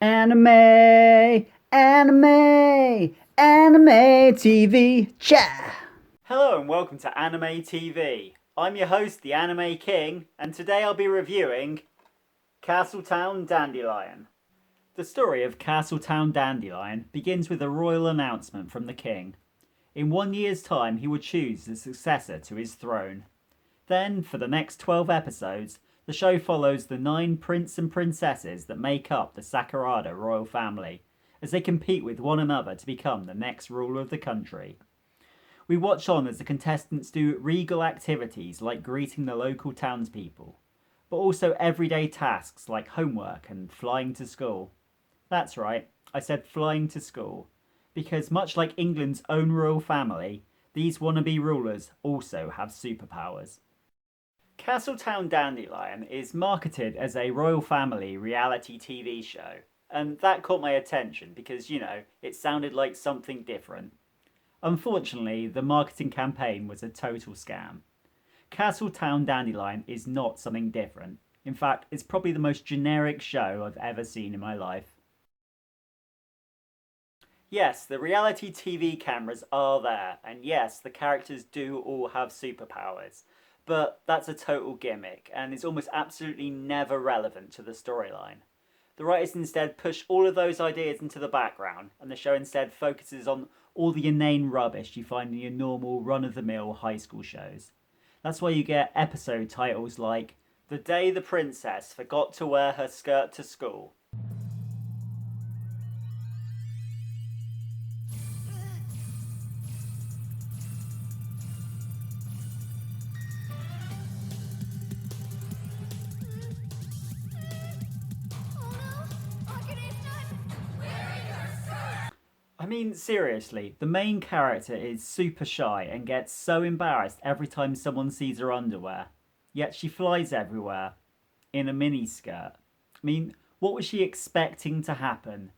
Anime, anime, anime TV, cha! Hello and welcome to Anime TV. I'm your host, the Anime King, and today I'll be reviewing Castletown Dandelion. The story of Castletown Dandelion begins with a royal announcement from the king. In 1 year's time, he would choose the successor to his throne. Then, for the next 12 episodes, the show follows the 9 prince and princesses that make up the Sakurada royal family, as they compete with one another to become the next ruler of the country. We watch on as the contestants do regal activities like greeting the local townspeople, but also everyday tasks like homework and flying to school. That's right, I said flying to school, because much like England's own royal family, these wannabe rulers also have superpowers. Castletown Dandelion is marketed as a royal family reality TV show, and that caught my attention because, it sounded like something different. Unfortunately, the marketing campaign was a total scam. Castletown Dandelion is not something different. In fact, it's probably the most generic show I've ever seen in my life. Yes, the reality TV cameras are there, and yes, the characters do all have superpowers. But that's a total gimmick, and it's almost absolutely never relevant to the storyline. The writers instead push all of those ideas into the background, and the show instead focuses on all the inane rubbish you find in your normal run-of-the-mill high school shows. That's why you get episode titles like The Day the Princess Forgot to Wear Her Skirt to School. I mean, seriously, the main character is super shy and gets so embarrassed every time someone sees her underwear. Yet she flies everywhere in a miniskirt. I mean, what was she expecting to happen?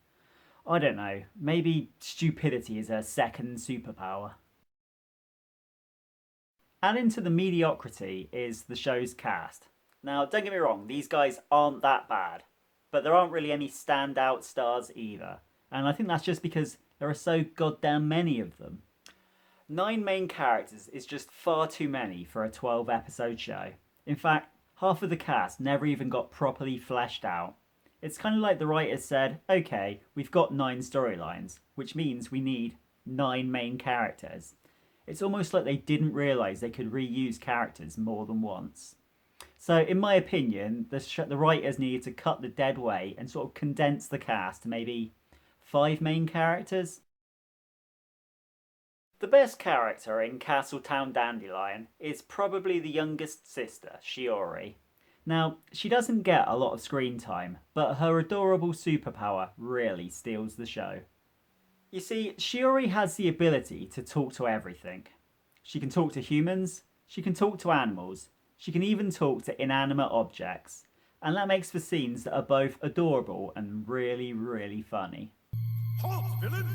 I don't know. Maybe stupidity is her second superpower. Adding to the mediocrity is the show's cast. Now, don't get me wrong, these guys aren't that bad, but there aren't really any standout stars either. And I think that's just because there are so goddamn many of them. 9 main characters is just far too many for a 12 episode show. In fact, half of the cast never even got properly fleshed out. It's kind of like the writers said, okay, we've got 9 storylines, which means we need 9 main characters. It's almost like they didn't realise they could reuse characters more than once. So, in my opinion, the writers needed to cut the dead weight and sort of condense the cast to maybe 5 main characters. The best character in Castletown Dandelion is probably the youngest sister, Shiori. Now, she doesn't get a lot of screen time, but her adorable superpower really steals the show. You see, Shiori has the ability to talk to everything. She can talk to humans, she can talk to animals, she can even talk to inanimate objects, and that makes for scenes that are both adorable and really, really funny. Halt, villain!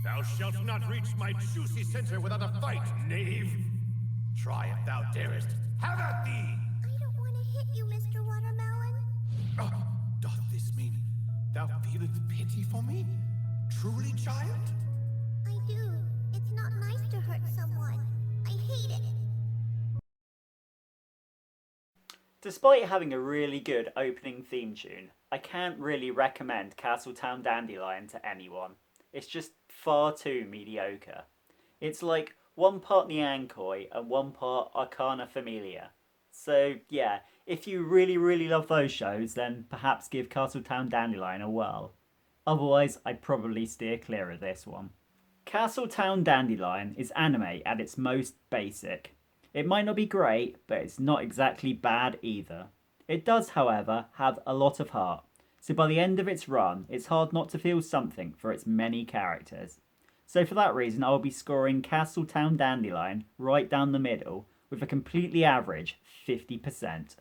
Thou shalt not reach my juicy center without a fight, knave! Try if thou darest. Have at thee! I don't want to hit you, Mr. Watermelon. Doth this mean thou feelest pity for me? Truly, child? I do. It's not nice to hurt someone. I hate it. Despite having a really good opening theme tune, I can't really recommend Castletown Dandelion to anyone. It's just far too mediocre. It's like 1 part Nyankoi and 1 part Arcana Familia. So yeah, if you really, really love those shows, then perhaps give Castletown Dandelion a whirl. Otherwise, I'd probably steer clear of this one. Castletown Dandelion is anime at its most basic. It might not be great, but it's not exactly bad either. It does, however, have a lot of heart, so by the end of its run, it's hard not to feel something for its many characters. So for that reason, I will be scoring Castletown Dandelion right down the middle with a completely average 50%.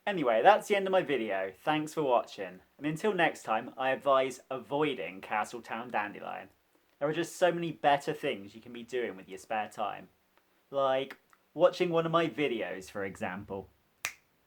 Anyway, that's the end of my video. Thanks for watching. And until next time, I advise avoiding Castletown Dandelion. There are just so many better things you can be doing with your spare time. Like watching one of my videos, for example.